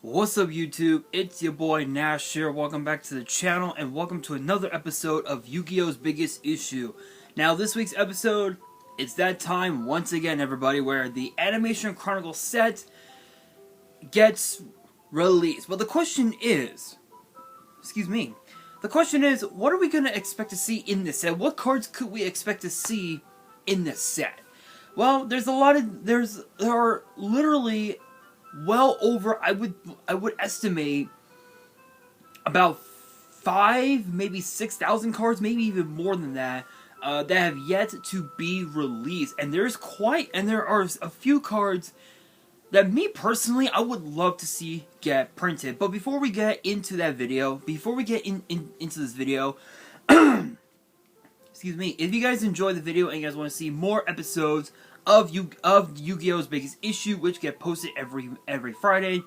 What's up YouTube, it's your boy Nash here, welcome back to the channel and welcome to another episode of Yu-Gi-Oh's Biggest Issue. Now this week's episode, it's that time once again everybody where the Animation Chronicle set gets released. But the question is, what are we going to expect to see in this set? What cards could we expect to see in this set? Well, there are literally well over, I would estimate about 5, maybe 6,000 cards, maybe even more than that, that have yet to be released. And there are a few cards that me personally, I would love to see get printed. But before we get into that video, into this video, excuse me, if you guys enjoy the video and you guys want to see more episodes of Yu-Gi-Oh's Biggest Issue, which get posted every Friday,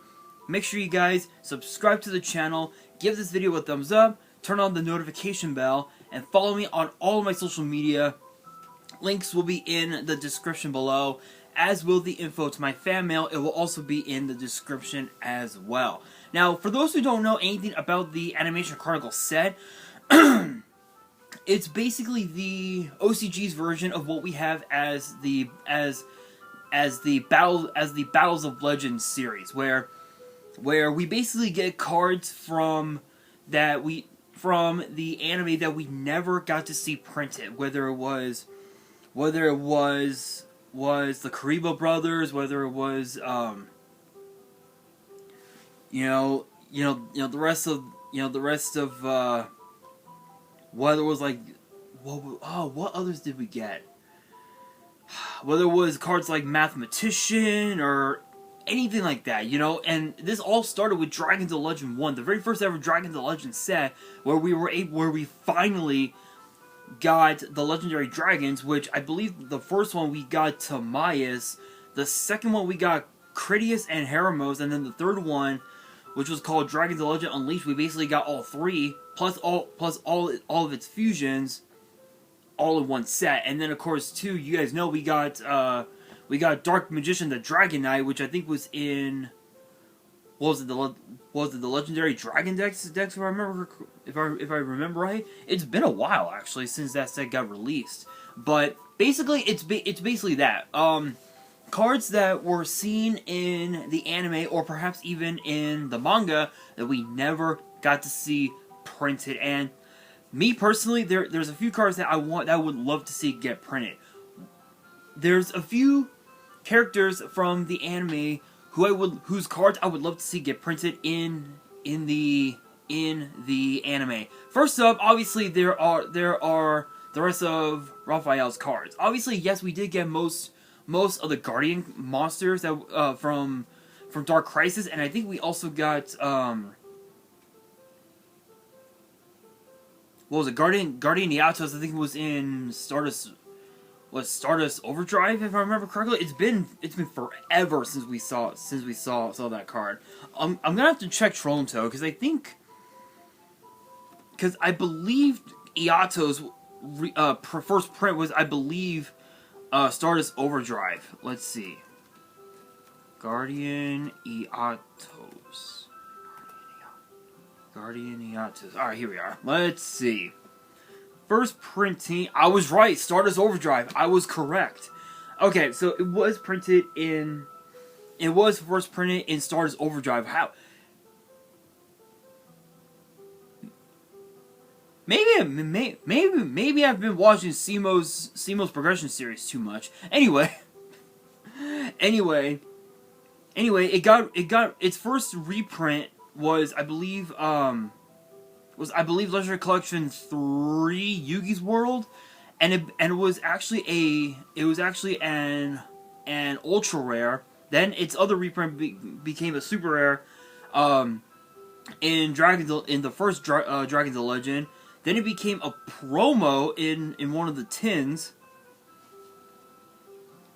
make sure you guys subscribe to the channel, give this video a thumbs up, turn on the notification bell, and follow me on all of my social media. Links will be in the description below, as will the info to my fan mail. It will also be in the description as well. Now, for those who don't know anything about the Animation Chronicle set, it's basically the OCG's version of what we have as the Battles of Legends series, where we basically get cards from the anime that we never got to see printed, whether it was the Karibo brothers, whether it was the rest of whether it was like, what others did we get? Whether it was cards like Mathematician or anything like that, and this all started with Dragons of Legend 1, the very first ever Dragons of Legend set, where we finally got the legendary dragons, which I believe the first one we got Timaeus, the second one we got Critias and Heramos, and then the third one, which was called Dragons of Legend Unleashed, we basically got all three, plus all of its fusions, all in one set. And then of course too, you guys know we got Dark Magician the Dragon Knight, which I think was in, was it the Legendary Dragon decks if I remember right. It's been a while actually since that set got released, but basically it's basically that. Cards that were seen in the anime, or perhaps even in the manga, that we never got to see printed. And me personally, there's a few cards that I would love to see get printed. There's a few characters from the anime whose cards I would love to see get printed in the anime. First up, obviously there are the rest of Raphael's cards. Obviously, yes, we did get most of the Guardian monsters that from Dark Crisis, and I think we also got what was it? Guardian Yatos. I think it was in Stardust Overdrive, if I remember correctly. It's been forever since we saw that card. I'm gonna have to check Chronicle because I believe Iato's first print was, I believe, Stardust Overdrive. Let's see. Guardian Iato's. Alright, here we are. Let's see. First printing, I was right. Stardust Overdrive. I was correct. Okay, so it was first printed in Stardust Overdrive. How? Maybe I've been watching Simo's progression series too much. Anyway, it got its first reprint was I believe Legendary Collection 3 Yugi's World, and it was actually an ultra rare. Then its other reprint became a super rare in the first Dragons of Legend. Then it became a promo in one of the tins,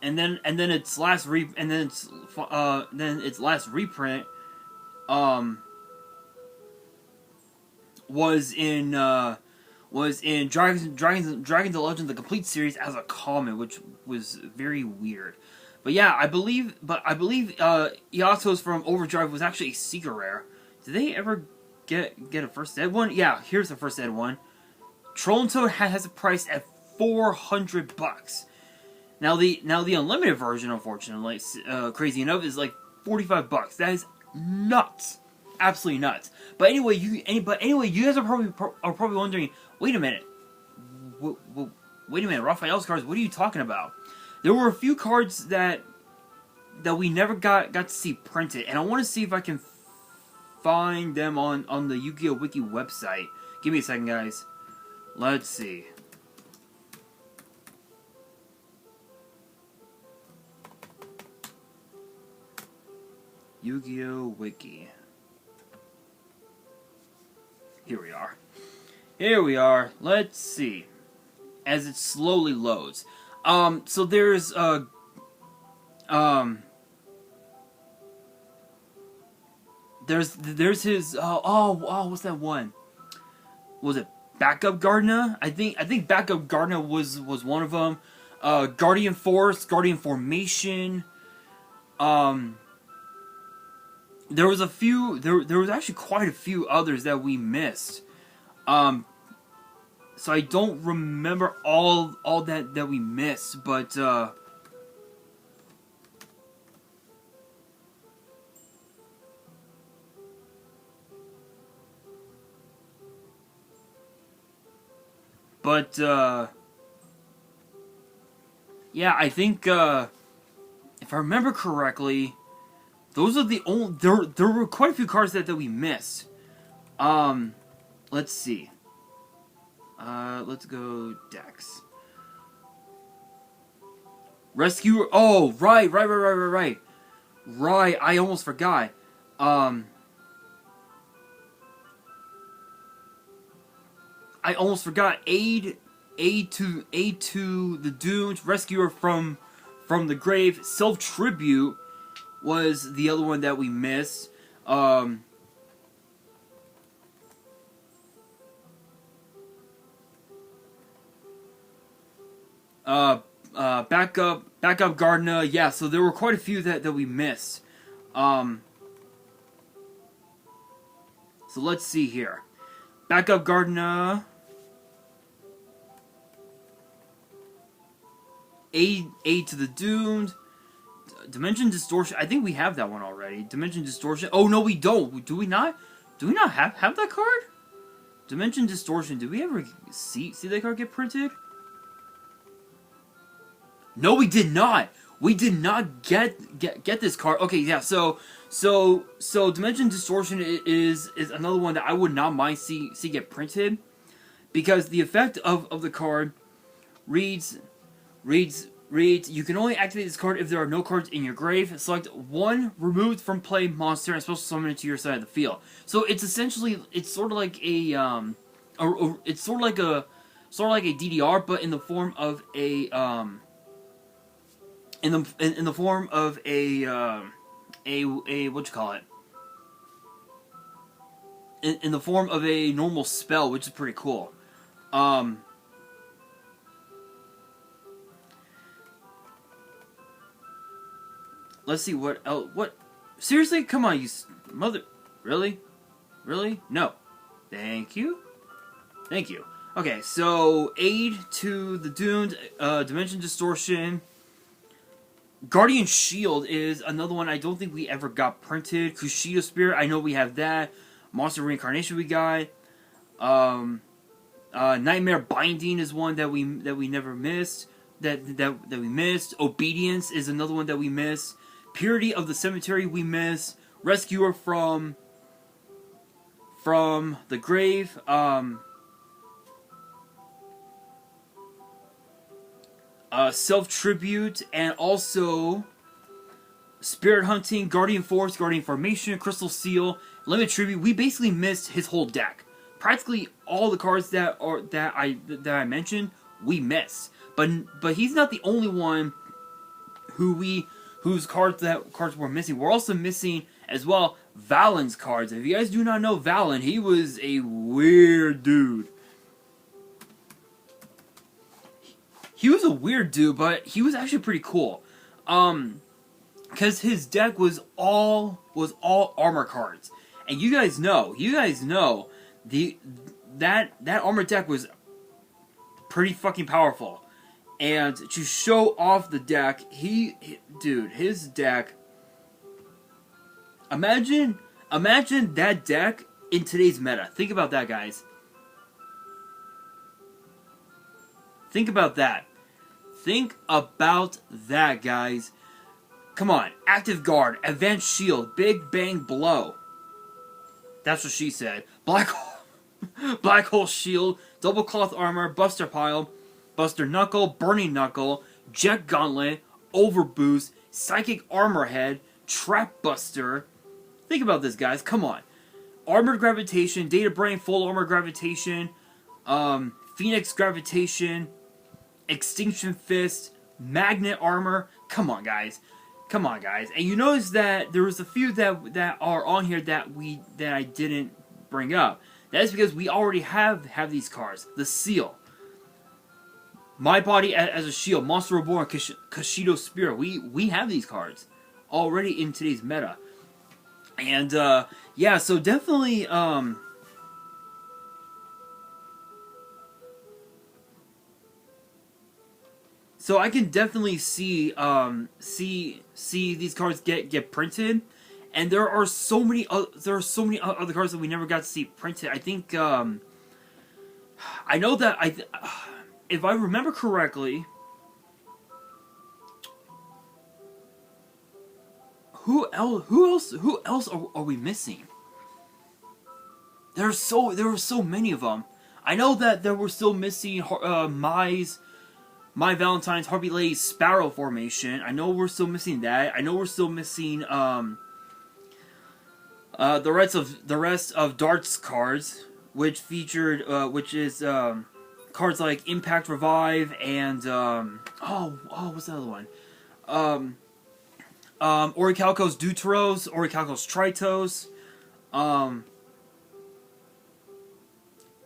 and then its last reprint was in Dragons of Legend the Complete series as a common, which was very weird. But yeah, I believe Yato's from Overdrive was actually a secret rare. Did they ever get a first ed one? Yeah, here's the first ed one. Troll and Toad has a price at $400. Now the unlimited version, unfortunately, crazy enough, is like $45. That is nuts, absolutely nuts. But anyway, you guys are probably wondering, wait a minute, Raphael's cards. What are you talking about? There were a few cards that we never got to see printed, and I want to see if I can find them on the Yu-Gi-Oh Wiki website. Give me a second, guys. Let's see. Yu-Gi-Oh Wiki. Here we are. Here we are. Let's see. As it slowly loads. So there's there's his what's that one? Was it Backup Gardener? I think Backup Gardener was one of them. Guardian Force, Guardian Formation. There was a few. There was actually quite a few others that we missed. So I don't remember all that we missed, but yeah, I think if I remember correctly, those are the only. There were quite a few cards that we missed. Let's see. Let's go Dex. Rescuer. Oh, right. Right, I almost forgot. I almost forgot. Aid to the doomed. Rescuer from the grave. Self tribute was the other one that we missed. Backup Gardener. Yeah, so there were quite a few that we missed. So let's see here. Backup Gardener. Aid to the Doomed. Dimension Distortion. I think we have that one already. Dimension Distortion. Oh, no, we don't. Do we not? Do we not have that card? Dimension Distortion. Did we ever see that card get printed? No, we did not. We did not get this card. Okay, yeah. So Dimension Distortion is another one that I would not mind see get printed, because the effect of the card reads. You can only activate this card if there are no cards in your grave. Select one removed from play monster and special summon it to your side of the field. So it's essentially sort of like a it's sort of like a DDR, but in the form of a in the form of a what you call it? In the form of a normal spell, which is pretty cool. Let's see what else. What? Seriously? Come on, you mother. Really? No. Thank you. Okay, so Aid to the Doomed, Dimension Distortion. Guardian Shield is another one I don't think we ever got printed. Kushido Spirit, I know we have that. Monster Reincarnation we got. Nightmare Binding is one that we never missed. That we missed. Obedience is another one that we missed. Purity of the Cemetery we missed. Rescuer from the grave. Self Tribute, and also Spirit Hunting, Guardian Force, Guardian Formation, Crystal Seal, Limit Tribute. We basically missed his whole deck. Practically all the cards that I mentioned, we missed. But he's not the only one whose cards were missing. We're also missing as well Valen's cards. If you guys do not know Valen, he was a weird dude. He was a weird dude, but he was actually pretty cool. Because his deck was all armor cards, and you guys know that armor deck was pretty fucking powerful. And to show off the deck, dude, his deck. Imagine that deck in today's meta. Think about that, guys. Think about that. Think about that, guys. Come on. Active Guard, Advanced Shield, Big Bang Blow. That's what she said. Black Hole Shield, Double Cloth Armor, Buster Pile, Buster Knuckle, Burning Knuckle, Jet Gauntlet, Overboost, Psychic Armor Head, Trap Buster. Think about this, guys. Come on. Armored Gravitation, Data Brain, Full Armor Gravitation, Phoenix Gravitation, Extinction Fist, Magnet Armor. Come on, guys. Come on, guys. And you notice that there was a few that are on here that I didn't bring up. That is because we already have these cards. The Seal. My Body as a Shield, Monster Reborn, Kashido Spirit. We have these cards already in today's meta. And yeah, so definitely so I can definitely see these cards get printed, and there are so many other cards that we never got to see printed. I think I know that if I remember correctly, who else are we missing? There were so many of them. I know that there were still missing My Valentine's, Harpy Lady, Sparrow formation. I know we're still missing that. I know we're still missing the rest of Dart's cards, which featured which is cards like Impact Revive and what's the other one? Orichalcos Deuteros, Orichalcos Tritos,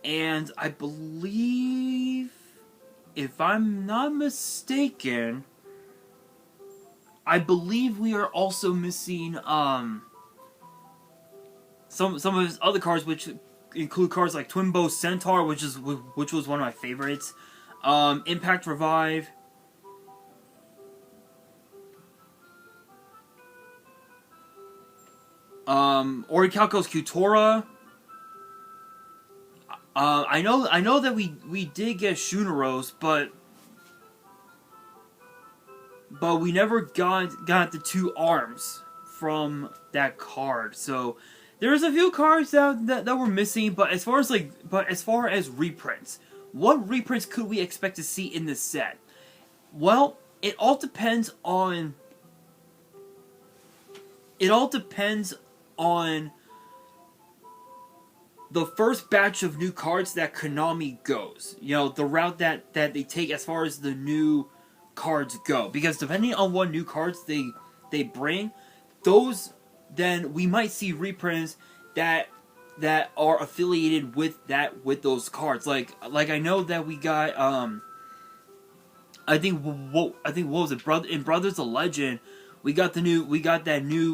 and I believe, if I'm not mistaken, I believe we are also missing some of his other cards, which include cards like Twinbow Centaur, which was one of my favorites, Impact Revive, Orichalcos Cutora. I know that we did get Shuneros, but we never got the two arms from that card. So there's a few cards that were missing, but as far as reprints, what reprints could we expect to see in this set? Well, it all depends on the first batch of new cards that Konami goes. You know, the route that they take as far as the new cards go. Because depending on what new cards they bring, then we might see reprints that are affiliated with those cards. Like I know that we got I think what was it? In Brothers of Legend, we got that new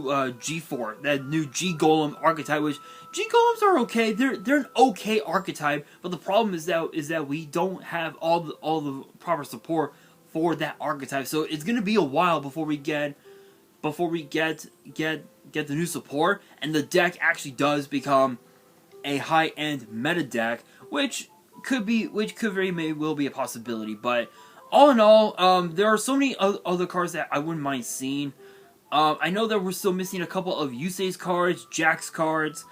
G4, that new G Golem archetype, which G Golems are okay. They're an okay archetype, but the problem is that we don't have all the proper support for that archetype. So it's gonna be a while before we get the new support, and the deck actually does become a high-end meta deck, which could very may will be a possibility. But all in all, there are so many other cards that I wouldn't mind seeing. I know that we're still missing a couple of Yusei's cards, Jack's cards.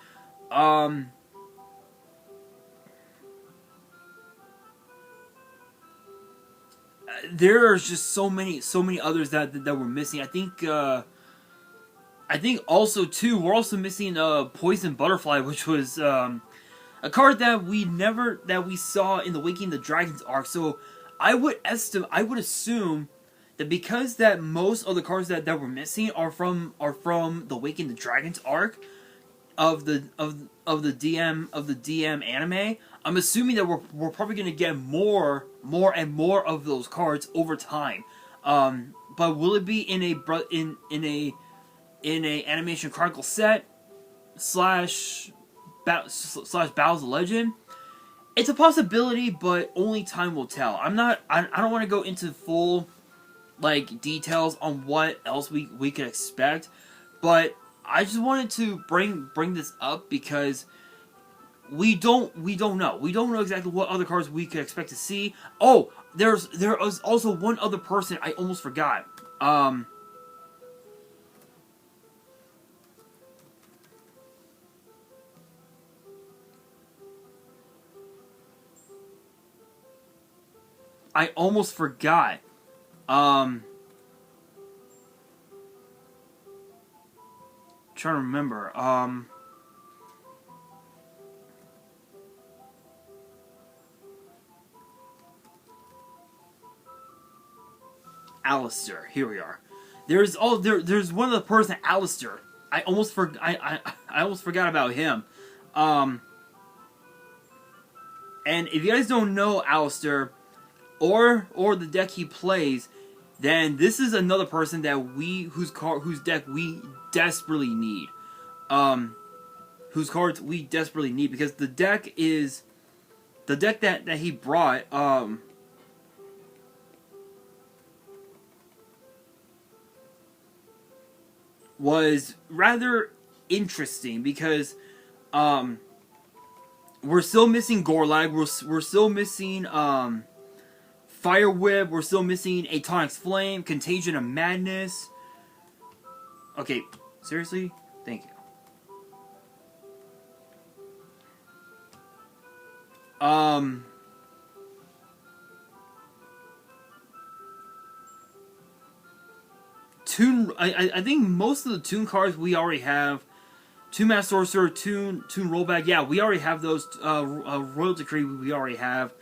There's just so many others that we're missing. I think also too we're also missing Poison Butterfly, which was a card that we saw in the Waking the Dragons arc. So I would assume that because that most of the cards that we're missing are from the Waking the Dragons arc of the DM anime, I'm assuming that we're probably gonna get more and more of those cards over time. will it be in a animation Chronicle set slash Battles of Legend? It's a possibility, but only time will tell. I don't want to go into full like details on what else we could expect, but I just wanted to bring this up because we don't know. We don't know exactly what other cards we could expect to see. Oh, there is also one other person I almost forgot. I almost forgot. Trying to remember. Alistair. Here we are. There's one other person, Alistair. I almost forgot about him. And if you guys don't know Alistair or the deck he plays, then this is another person that whose deck we desperately need. Whose cards we desperately need, because the deck that he brought was rather interesting, because we're still missing Gorlag, we're still missing Fire Whip, we're still missing Atonic's Flame, Contagion of Madness. Okay, seriously? Thank you. I think most of the Toon cards we already have. Toon Master Sorcerer, Toon Rollback, yeah, we already have those. Royal Decree, we already have.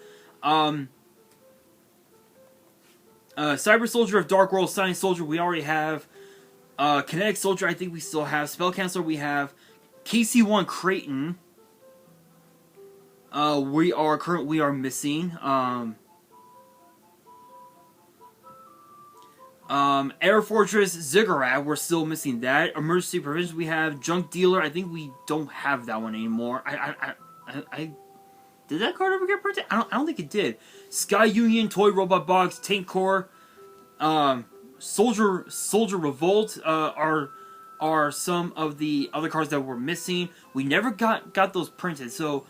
Cyber Soldier of Dark World, Science Soldier, we already have. Kinetic Soldier, I think we still have. Spell Canceller, we have. KC1 Creighton, we are missing. Air Fortress Ziggurat, we're still missing that. Emergency Provisions, we have. Junk Dealer, I think we don't have that one anymore. Did that card ever get printed? I don't think it did. Sky Union, Toy Robot Box, Tank Corps, Soldier Revolt are some of the other cards that we're missing. We never got those printed, so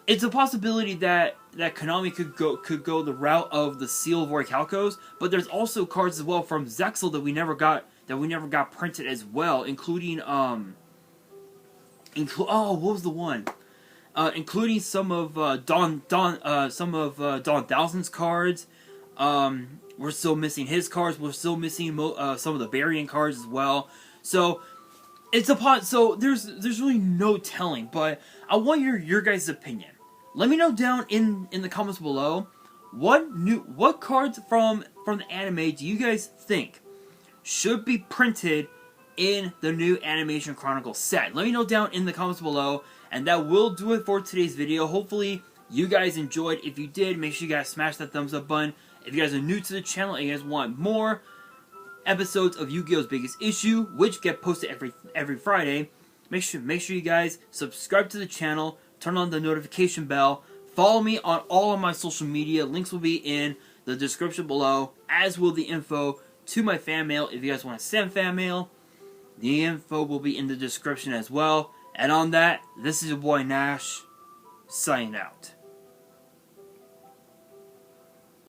it's a possibility that Konami could go the route of the Seal of Orichalcos, but there's also cards as well from Zexal that we never got printed as well, including oh, what was the one? Including some of Dawn Thousand's cards. We're still missing his cards. We're still missing some of the Variant cards as well. So it's so there's really no telling. But I want your guys' opinion. Let me know down in the comments below what cards from the anime do you guys think should be printed in the new Animation Chronicle set. Let me know down in the comments below, and that will do it for today's video. Hopefully you guys enjoyed. If you did, make sure you guys smash that thumbs up button. If you guys are new to the channel and you guys want more episodes of Yu-Gi-Oh's Biggest Issue, which get posted every Friday, make sure you guys subscribe to the channel, turn on the notification bell, follow me on all of my social media. Links will be in the description below, as will the info to my fan mail. If you guys want to send fan mail, the info will be in the description as well. And on that, this is your boy Nash, signing out.